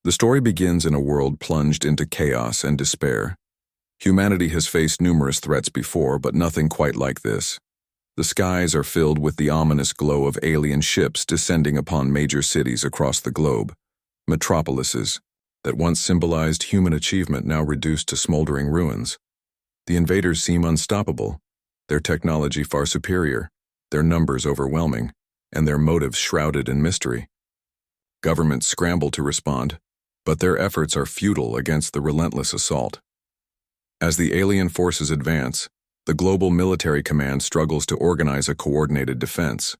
The story begins in a world plunged into chaos and despair. Humanity has faced numerous threats before, but nothing quite like this. The skies are filled with the ominous glow of alien ships descending upon major cities across the globe, metropolises that once symbolized human achievement now reduced to smoldering ruins. The invaders seem unstoppable, their technology far superior, their numbers overwhelming, and their motives shrouded in mystery. Governments scramble to respond, but their efforts are futile against the relentless assault. As the alien forces advance, the global military command struggles to organize a coordinated defense.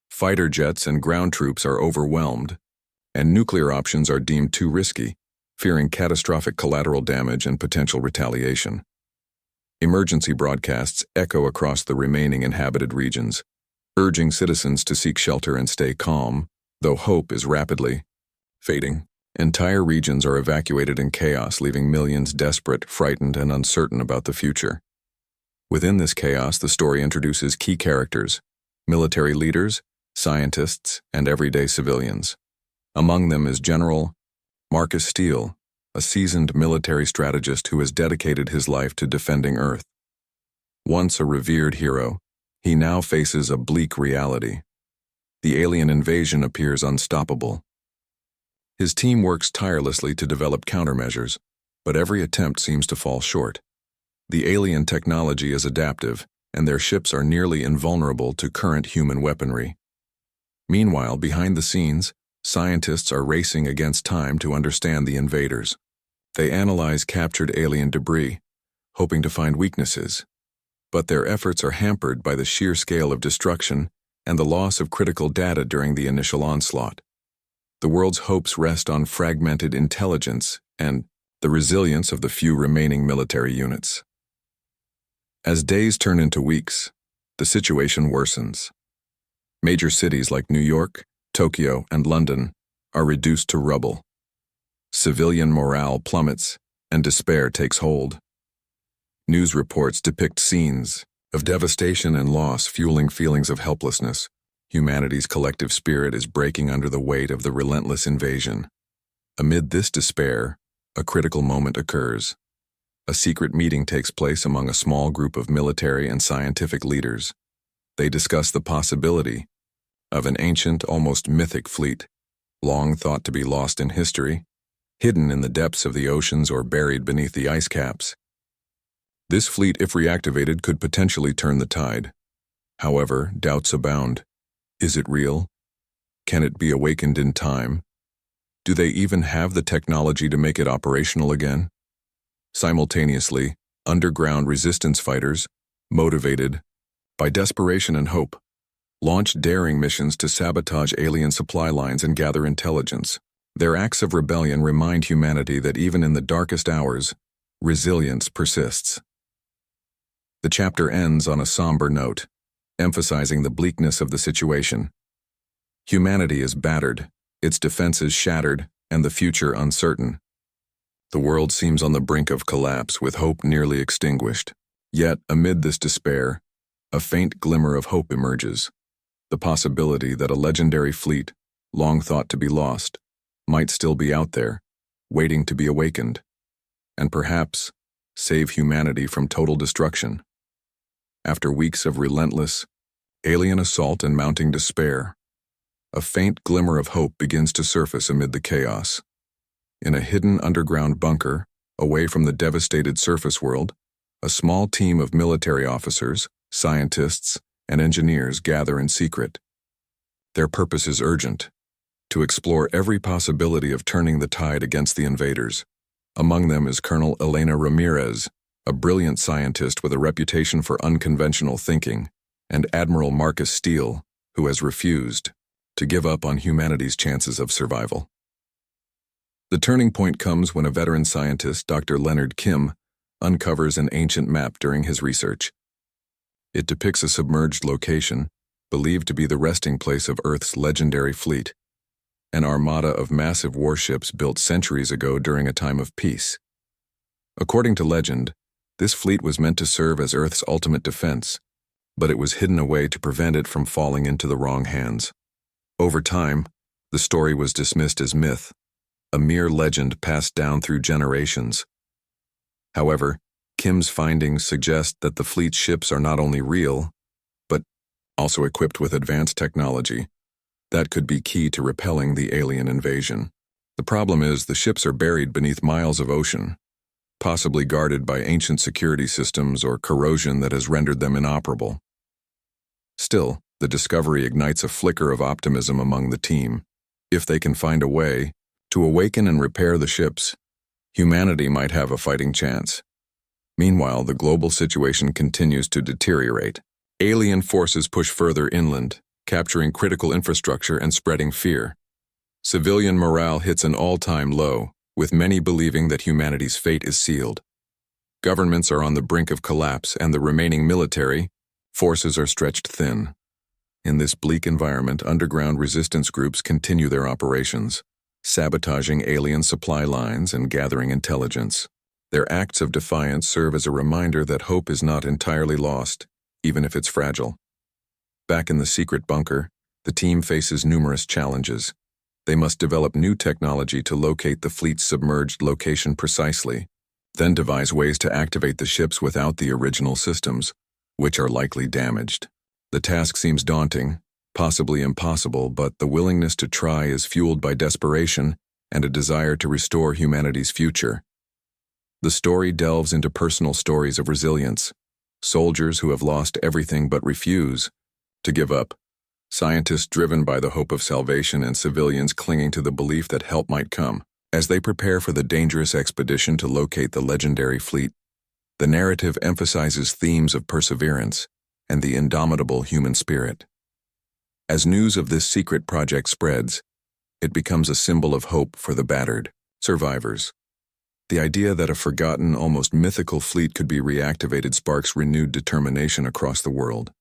Fighter jets and ground troops are overwhelmed, and nuclear options are deemed too risky, fearing catastrophic collateral damage and potential retaliation. Emergency broadcasts echo across the remaining inhabited regions, urging citizens to seek shelter and stay calm, though hope is rapidly fading. Entire regions are evacuated in chaos, leaving millions desperate, frightened, and uncertain about the future. Within this chaos, the story introduces key characters, military leaders, scientists, and everyday civilians. Among them is General Marcus Steele, a seasoned military strategist who has dedicated his life to defending Earth. Once a revered hero, he now faces a bleak reality. The alien invasion appears unstoppable. His team works tirelessly to develop countermeasures, but every attempt seems to fall short. The alien technology is adaptive, and their ships are nearly invulnerable to current human weaponry. Meanwhile, behind the scenes, scientists are racing against time to understand the invaders. They analyze captured alien debris, hoping to find weaknesses. But their efforts are hampered by the sheer scale of destruction and the loss of critical data during the initial onslaught. The world's hopes rest on fragmented intelligence and the resilience of the few remaining military units. As days turn into weeks, the situation worsens. Major cities like New York, Tokyo, and London are reduced to rubble. Civilian morale plummets, and despair takes hold. News reports depict scenes of devastation and loss, fueling feelings of helplessness. Humanity's collective spirit is breaking under the weight of the relentless invasion. Amid this despair, a critical moment occurs. A secret meeting takes place among a small group of military and scientific leaders. They discuss the possibility of an ancient, almost mythic fleet, long thought to be lost in history, hidden in the depths of the oceans or buried beneath the ice caps. This fleet, if reactivated, could potentially turn the tide. However, doubts abound. Is it real? Can it be awakened in time? Do they even have the technology to make it operational again? Simultaneously, underground resistance fighters, motivated by desperation and hope, launch daring missions to sabotage alien supply lines and gather intelligence. Their acts of rebellion remind humanity that even in the darkest hours, resilience persists. The chapter ends on a somber note, emphasizing the bleakness of the situation. Humanity is battered, its defenses shattered, and the future uncertain. The world seems on the brink of collapse, with hope nearly extinguished. Yet, amid this despair, a faint glimmer of hope emerges. The possibility that a legendary fleet, long thought to be lost, might still be out there, waiting to be awakened, and perhaps save humanity from total destruction. After weeks of relentless, alien assault and mounting despair, a faint glimmer of hope begins to surface amid the chaos. In a hidden underground bunker, away from the devastated surface world, a small team of military officers, scientists, and engineers gather in secret. Their purpose is urgent: to explore every possibility of turning the tide against the invaders. Among them is Colonel Elena Ramirez, a brilliant scientist with a reputation for unconventional thinking, and Admiral Marcus Steele, who has refused to give up on humanity's chances of survival. The turning point comes when a veteran scientist, Dr. Leonard Kim, uncovers an ancient map during his research. It depicts a submerged location, believed to be the resting place of Earth's legendary fleet, an armada of massive warships built centuries ago during a time of peace. According to legend, this fleet was meant to serve as Earth's ultimate defense, but it was hidden away to prevent it from falling into the wrong hands. Over time, the story was dismissed as myth, a mere legend passed down through generations. However, Kim's findings suggest that the fleet's ships are not only real, but also equipped with advanced technology that could be key to repelling the alien invasion. The problem is the ships are buried beneath miles of ocean, possibly guarded by ancient security systems or corrosion that has rendered them inoperable. Still, the discovery ignites a flicker of optimism among the team. If they can find a way to awaken and repair the ships, humanity might have a fighting chance. Meanwhile, the global situation continues to deteriorate. Alien forces push further inland, capturing critical infrastructure and spreading fear. Civilian morale hits an all-time low, with many believing that humanity's fate is sealed. Governments are on the brink of collapse, and the remaining military forces are stretched thin. In this bleak environment, underground resistance groups continue their operations, sabotaging alien supply lines and gathering intelligence. Their acts of defiance serve as a reminder that hope is not entirely lost, even if it's fragile. Back in the secret bunker, the team faces numerous challenges. They must develop new technology to locate the fleet's submerged location precisely, then devise ways to activate the ships without the original systems, which are likely damaged. The task seems daunting, possibly impossible, but the willingness to try is fueled by desperation and a desire to restore humanity's future. The story delves into personal stories of resilience, soldiers who have lost everything but refuse to give up, scientists driven by the hope of salvation, and civilians clinging to the belief that help might come. As they prepare for the dangerous expedition to locate the legendary fleet, the narrative emphasizes themes of perseverance and the indomitable human spirit. As news of this secret project spreads, it becomes a symbol of hope for the battered survivors. The idea that a forgotten, almost mythical fleet could be reactivated sparks renewed determination across the world.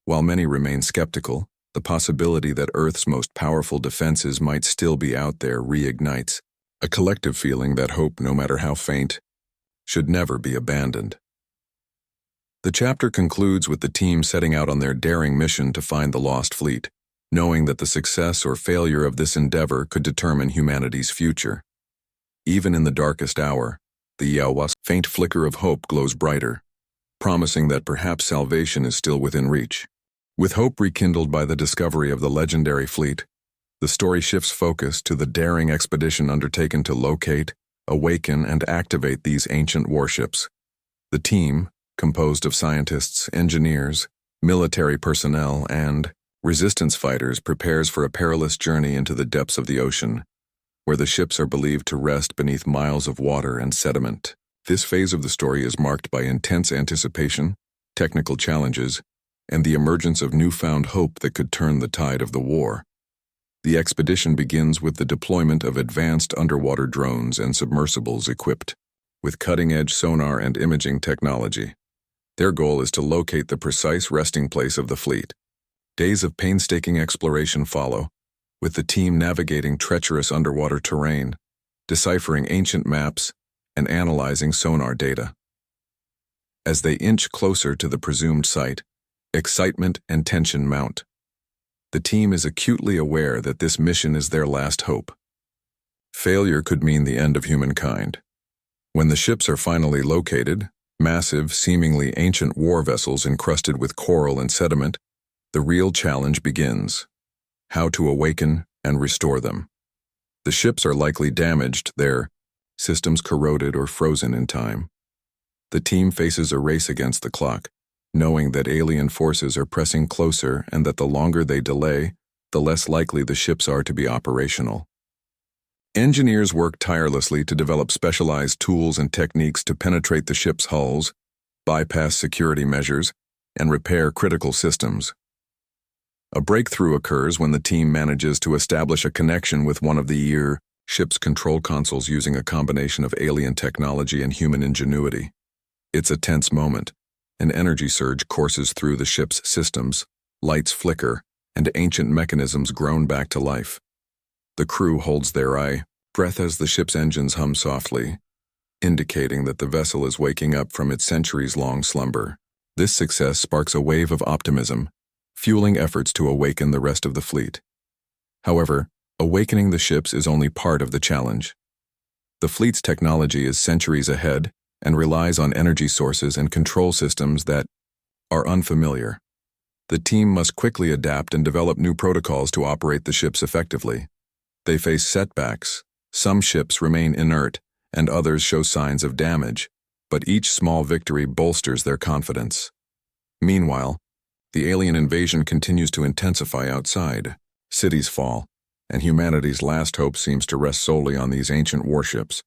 While many remain skeptical, the possibility that Earth's most powerful defenses might still be out there reignites a collective feeling that hope, no matter how faint, should never be abandoned. The chapter concludes with the team setting out on their daring mission to find the lost fleet, knowing that the success or failure of this endeavor could determine humanity's future. Even in the darkest hour, the Yaowa's faint flicker of hope glows brighter, promising that perhaps salvation is still within reach. With hope rekindled by the discovery of the legendary fleet, the story shifts focus to the daring expedition undertaken to locate, awaken, and activate these ancient warships. The team, composed of scientists, engineers, military personnel, and resistance fighters, prepares for a perilous journey into the depths of the ocean, where the ships are believed to rest beneath miles of water and sediment. This phase of the story is marked by intense anticipation, technical challenges, and the emergence of newfound hope that could turn the tide of the war. The expedition begins with the deployment of advanced underwater drones and submersibles equipped with cutting-edge sonar and imaging technology. Their goal is to locate the precise resting place of the fleet. Days of painstaking exploration follow, with the team navigating treacherous underwater terrain, deciphering ancient maps, and analyzing sonar data. As they inch closer to the presumed site, excitement and tension mount. The team is acutely aware that this mission is their last hope. Failure could mean the end of humankind. When the ships are finally located, massive, seemingly ancient war vessels encrusted with coral and sediment, the real challenge begins: how to awaken and restore them. The ships are likely damaged, their systems corroded or frozen in time. The team faces a race against the clock, knowing that alien forces are pressing closer and that the longer they delay, the less likely the ships are to be operational. Engineers work tirelessly to develop specialized tools and techniques to penetrate the ship's hulls, bypass security measures, and repair critical systems. A breakthrough occurs when the team manages to establish a connection with one of the ship's control consoles using a combination of alien technology and human ingenuity. It's a tense moment. An energy surge courses through the ship's systems, lights flicker, and ancient mechanisms groan back to life. The crew holds their breath as the ship's engines hum softly, indicating that the vessel is waking up from its centuries-long slumber. This success sparks a wave of optimism, fueling efforts to awaken the rest of the fleet. However, Awakening the ships is only part of the challenge. The fleet's technology is centuries ahead and relies on energy sources and control systems that are unfamiliar. The team must quickly adapt and develop new protocols to operate the ships effectively. They face setbacks. Some ships remain inert, and others show signs of damage, but each small victory bolsters their confidence. Meanwhile, the alien invasion continues to intensify outside. Cities fall, and humanity's last hope seems to rest solely on these ancient warships.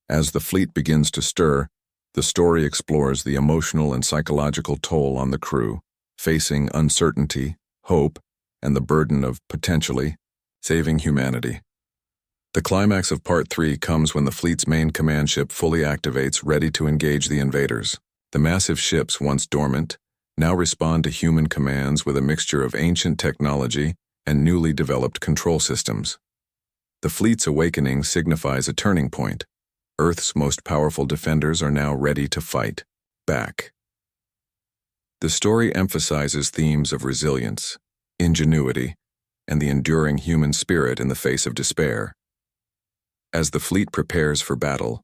As the fleet begins to stir, the story explores the emotional and psychological toll on the crew, facing uncertainty, hope, and the burden of, potentially, saving humanity. The climax of Part 3 comes when the fleet's main command ship fully activates, ready to engage the invaders. The massive ships, once dormant, now respond to human commands with a mixture of ancient technology and newly developed control systems. The fleet's awakening signifies a turning point. Earth's most powerful defenders are now ready to fight back. The story emphasizes themes of resilience, ingenuity, and the enduring human spirit in the face of despair. As the fleet prepares for battle,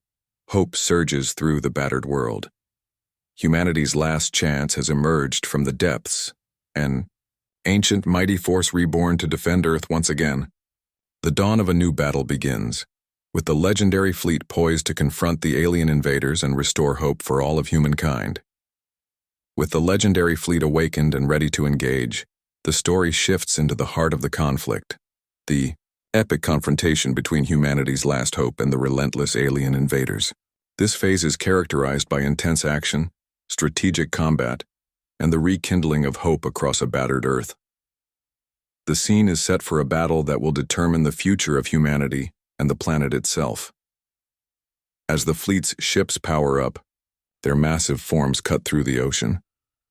hope surges through the battered world. Humanity's last chance has emerged from the depths, an ancient mighty force reborn to defend Earth once again. The dawn of a new battle begins, with the legendary fleet poised to confront the alien invaders and restore hope for all of humankind. With the legendary fleet awakened and ready to engage, the story shifts into the heart of the conflict, the epic confrontation between humanity's last hope and the relentless alien invaders. This phase is characterized by intense action, strategic combat, and the rekindling of hope across a battered Earth. The scene is set for a battle that will determine the future of humanity and the planet itself. As the fleet's ships power up, their massive forms cut through the ocean,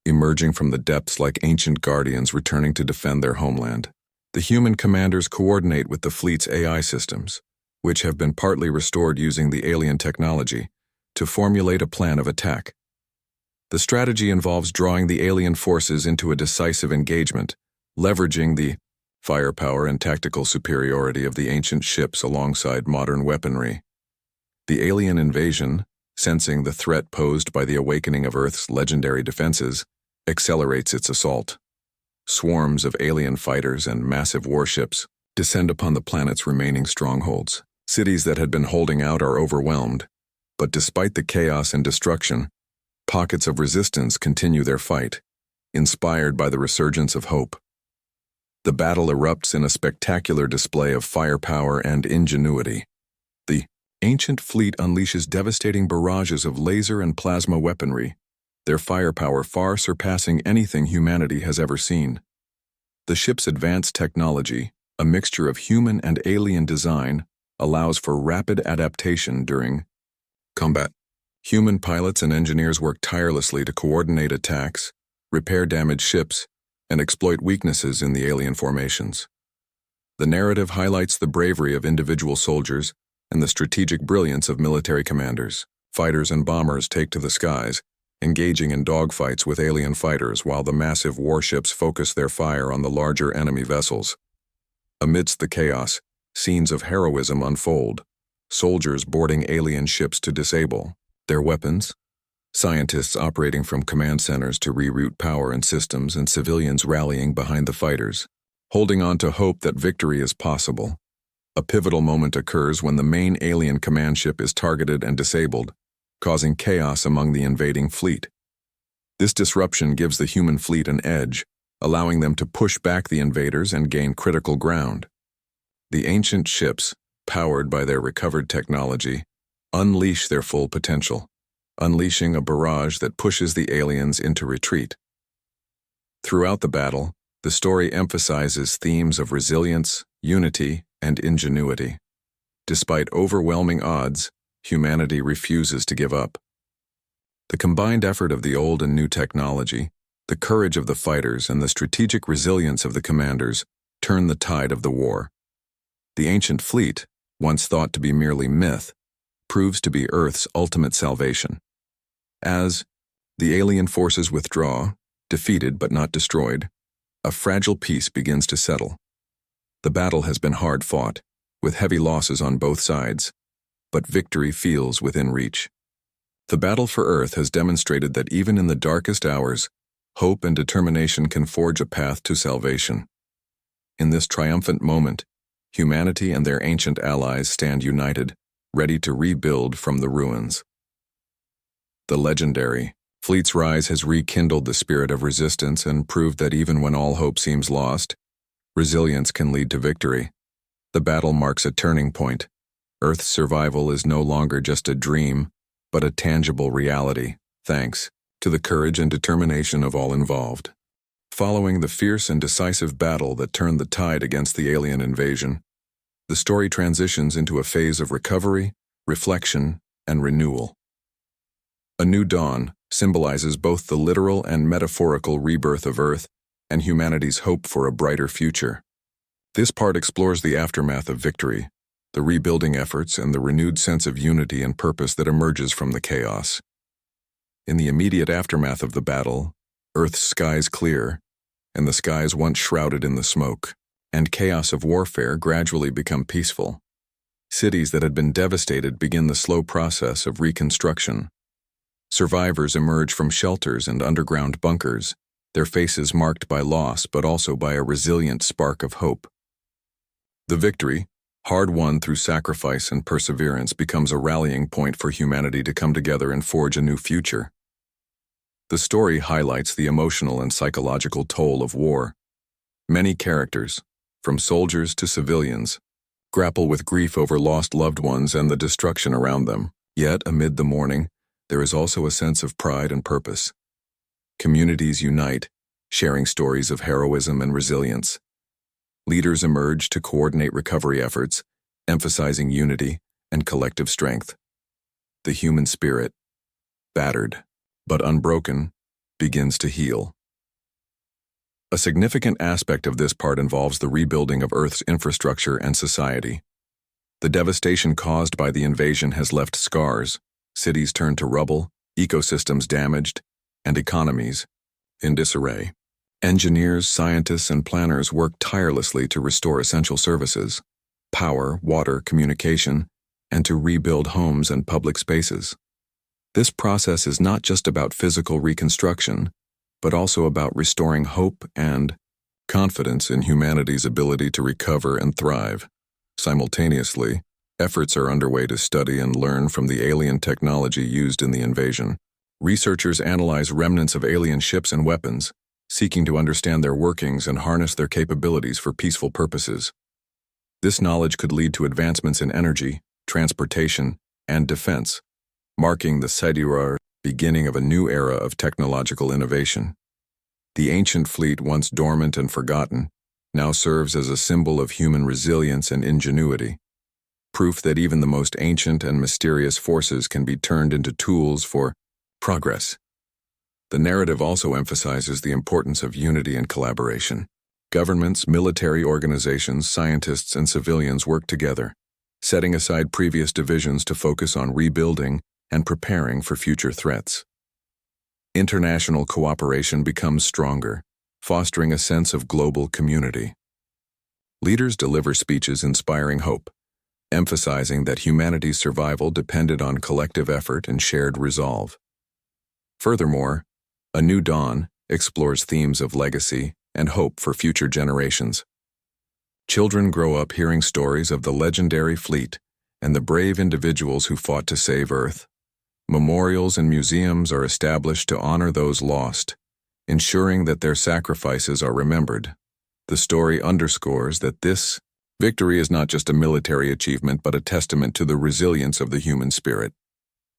emerging from the depths like ancient guardians returning to defend their homeland. The human commanders coordinate with the fleet's AI systems, which have been partly restored using the alien technology, to formulate a plan of attack. The strategy involves drawing the alien forces into a decisive engagement, leveraging the firepower and tactical superiority of the ancient ships alongside modern weaponry. The alien invasion, sensing the threat posed by the awakening of Earth's legendary defenses, accelerates its assault. Swarms of alien fighters and massive warships descend upon the planet's remaining strongholds. Cities that had been holding out are overwhelmed, but despite the chaos and destruction, pockets of resistance continue their fight, inspired by the resurgence of hope. The battle erupts in a spectacular display of firepower and ingenuity. The ancient fleet unleashes devastating barrages of laser and plasma weaponry, their firepower far surpassing anything humanity has ever seen. The ship's advanced technology, a mixture of human and alien design, allows for rapid adaptation during combat. Human pilots and engineers work tirelessly to coordinate attacks, repair damaged ships, and exploit weaknesses in the alien formations. The narrative highlights the bravery of individual soldiers and the strategic brilliance of military commanders. Fighters and bombers take to the skies, engaging in dogfights with alien fighters while the massive warships focus their fire on the larger enemy vessels. Amidst the chaos, scenes of heroism unfold, soldiers boarding alien ships to disable their weapons, scientists operating from command centers to reroute power and systems, and civilians rallying behind the fighters, holding on to hope that victory is possible. A pivotal moment occurs when the main alien command ship is targeted and disabled, causing chaos among the invading fleet. This disruption gives the human fleet an edge, allowing them to push back the invaders and gain critical ground. The ancient ships, powered by their recovered technology, unleash their full potential, unleashing a barrage that pushes the aliens into retreat. Throughout the battle, the story emphasizes themes of resilience, unity, and ingenuity. Despite overwhelming odds, humanity refuses to give up. The combined effort of the old and new technology, the courage of the fighters, and the strategic resilience of the commanders turn the tide of the war. The ancient fleet, once thought to be merely myth, proves to be Earth's ultimate salvation. As the alien forces withdraw, defeated but not destroyed, a fragile peace begins to settle. The battle has been hard fought, with heavy losses on both sides, but victory feels within reach. The battle for Earth has demonstrated that even in the darkest hours, hope and determination can forge a path to salvation. In this triumphant moment, humanity and their ancient allies stand united, ready to rebuild from the ruins. The legendary fleet's rise has rekindled the spirit of resistance and proved that even when all hope seems lost, resilience can lead to victory. The battle marks a turning point. Earth's survival is no longer just a dream, but a tangible reality, thanks to the courage and determination of all involved. Following the fierce and decisive battle that turned the tide against the alien invasion, the story transitions into a phase of recovery, reflection, and renewal. A new dawn symbolizes both the literal and metaphorical rebirth of Earth and humanity's hope for a brighter future. This part explores the aftermath of victory, the rebuilding efforts, and the renewed sense of unity and purpose that emerges from the chaos. In the immediate aftermath of the battle, Earth's skies clear, and the skies once shrouded in the smoke and chaos of warfare gradually become peaceful. Cities that had been devastated begin the slow process of reconstruction. Survivors emerge from shelters and underground bunkers, their faces marked by loss but also by a resilient spark of hope. The victory, hard-won through sacrifice and perseverance, becomes a rallying point for humanity to come together and forge a new future. The story highlights the emotional and psychological toll of war. Many characters, from soldiers to civilians, grapple with grief over lost loved ones and the destruction around them. Yet, amid the mourning, there is also a sense of pride and purpose. Communities unite, sharing stories of heroism and resilience. Leaders emerge to coordinate recovery efforts, emphasizing unity and collective strength. The human spirit, battered but unbroken, begins to heal. A significant aspect of this part involves the rebuilding of Earth's infrastructure and society. The devastation caused by the invasion has left scars, cities turned to rubble, ecosystems damaged, and economies in disarray. Engineers, scientists, and planners work tirelessly to restore essential services, power, water, communication, and to rebuild homes and public spaces. This process is not just about physical reconstruction, but also about restoring hope and confidence in humanity's ability to recover and thrive. Simultaneously, efforts are underway to study and learn from the alien technology used in the invasion. Researchers analyze remnants of alien ships and weapons, seeking to understand their workings and harness their capabilities for peaceful purposes. This knowledge could lead to advancements in energy, transportation, and defense, marking the beginning of a new era of technological innovation. The ancient fleet, once dormant and forgotten, now serves as a symbol of human resilience and ingenuity, proof that even the most ancient and mysterious forces can be turned into tools for progress. The narrative also emphasizes the importance of unity and collaboration. Governments, military organizations, scientists, and civilians work together, setting aside previous divisions to focus on rebuilding and preparing for future threats. International cooperation becomes stronger, fostering a sense of global community. Leaders deliver speeches inspiring hope, emphasizing that humanity's survival depended on collective effort and shared resolve. Furthermore, A New Dawn explores themes of legacy and hope for future generations. Children grow up hearing stories of the legendary fleet and the brave individuals who fought to save Earth. Memorials and museums are established to honor those lost, ensuring that their sacrifices are remembered. The story underscores that this victory is not just a military achievement but a testament to the resilience of the human spirit.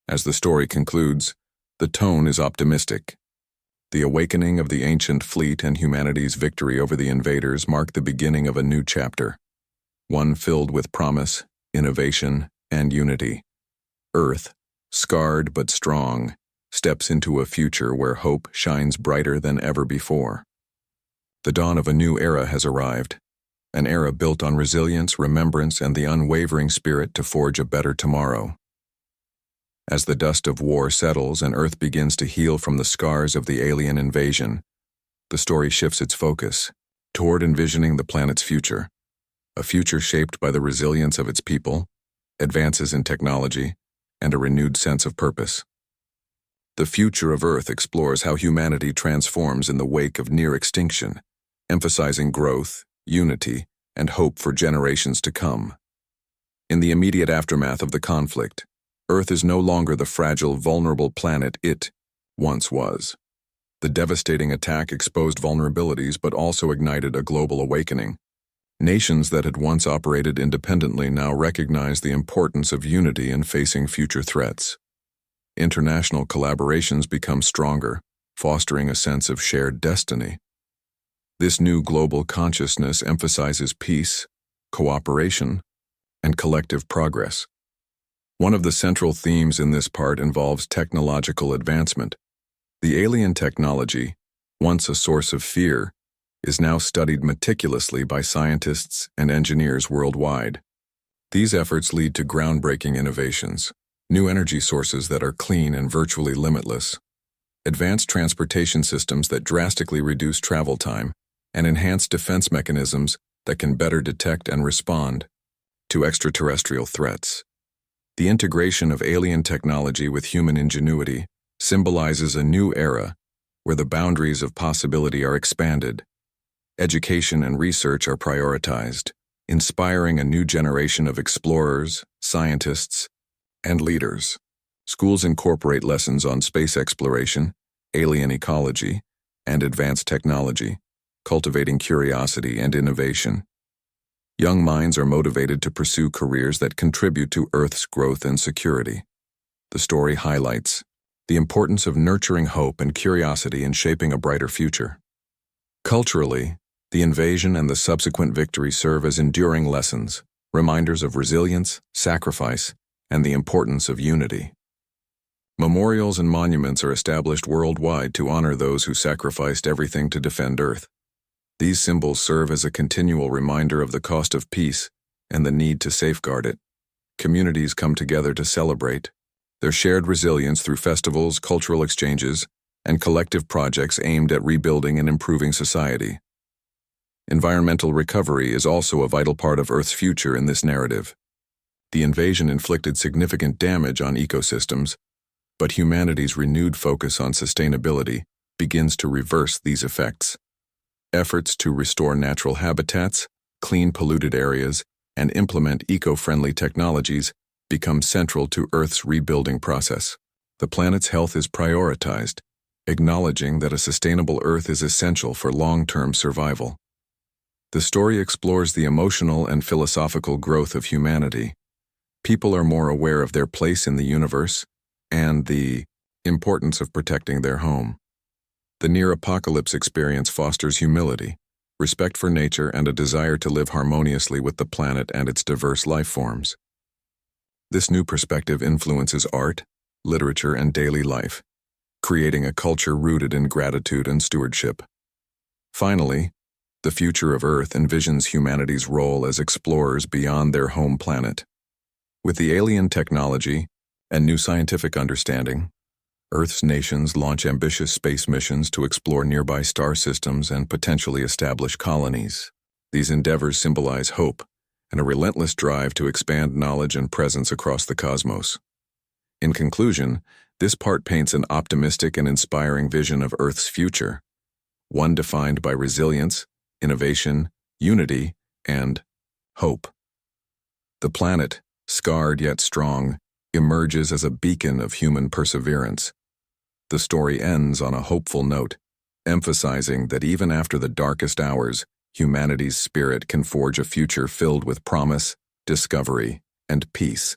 As the story concludes, the tone is optimistic. The awakening of the ancient fleet and humanity's victory over the invaders mark the beginning of a new chapter, one filled with promise, innovation, and unity. Earth, scarred but strong, steps into a future where hope shines brighter than ever before. The dawn of a new era has arrived, an era built on resilience, remembrance, and the unwavering spirit to forge a better tomorrow. As the dust of war settles and Earth begins to heal from the scars of the alien invasion, the story shifts its focus toward envisioning the planet's future. a future shaped by the resilience of its people, advances in technology, and a renewed sense of purpose. The future of Earth explores how humanity transforms in the wake of near extinction, emphasizing growth, unity, and hope for generations to come. In the immediate aftermath of the conflict, Earth is no longer the fragile, vulnerable planet it once was. The devastating attack exposed vulnerabilities but also ignited a global awakening. Nations that had once operated independently now recognize the importance of unity in facing future threats. International collaborations become stronger, fostering a sense of shared destiny. This new global consciousness emphasizes peace, cooperation, and collective progress. One of the central themes in this part involves technological advancement. The alien technology, once a source of fear, is now studied meticulously by scientists and engineers worldwide. These efforts lead to groundbreaking innovations, new energy sources that are clean and virtually limitless, advanced transportation systems that drastically reduce travel time, and enhanced defense mechanisms that can better detect and respond to extraterrestrial threats. The integration of alien technology with human ingenuity symbolizes a new era where the boundaries of possibility are expanded. Education and research are prioritized, inspiring a new generation of explorers, scientists, and leaders. Schools incorporate lessons on space exploration, alien ecology, and advanced technology, cultivating curiosity and innovation. Young minds are motivated to pursue careers that contribute to Earth's growth and security. The story highlights the importance of nurturing hope and curiosity in shaping a brighter future. Culturally, the invasion and the subsequent victory serve as enduring lessons, reminders of resilience, sacrifice, and the importance of unity. Memorials and monuments are established worldwide to honor those who sacrificed everything to defend Earth. These symbols serve as a continual reminder of the cost of peace and the need to safeguard it. Communities come together to celebrate their shared resilience through festivals, cultural exchanges, and collective projects aimed at rebuilding and improving society. Environmental recovery is also a vital part of Earth's future in this narrative. The invasion inflicted significant damage on ecosystems, but humanity's renewed focus on sustainability begins to reverse these effects. Efforts to restore natural habitats, clean polluted areas, and implement eco-friendly technologies become central to Earth's rebuilding process. The planet's health is prioritized, acknowledging that a sustainable Earth is essential for long-term survival. The story explores the emotional and philosophical growth of humanity. People are more aware of their place in the universe and the importance of protecting their home. The near-apocalypse experience fosters humility, respect for nature, and a desire to live harmoniously with the planet and its diverse life forms. This new perspective influences art, literature, and daily life, creating a culture rooted in gratitude and stewardship. Finally, the future of Earth envisions humanity's role as explorers beyond their home planet. With the alien technology and new scientific understanding, Earth's nations launch ambitious space missions to explore nearby star systems and potentially establish colonies. These endeavors symbolize hope and a relentless drive to expand knowledge and presence across the cosmos. In conclusion, this part paints an optimistic and inspiring vision of Earth's future, one defined by resilience, innovation, unity, and hope. The planet, scarred yet strong, emerges as a beacon of human perseverance. The story ends on a hopeful note, emphasizing that even after the darkest hours, humanity's spirit can forge a future filled with promise, discovery, and peace.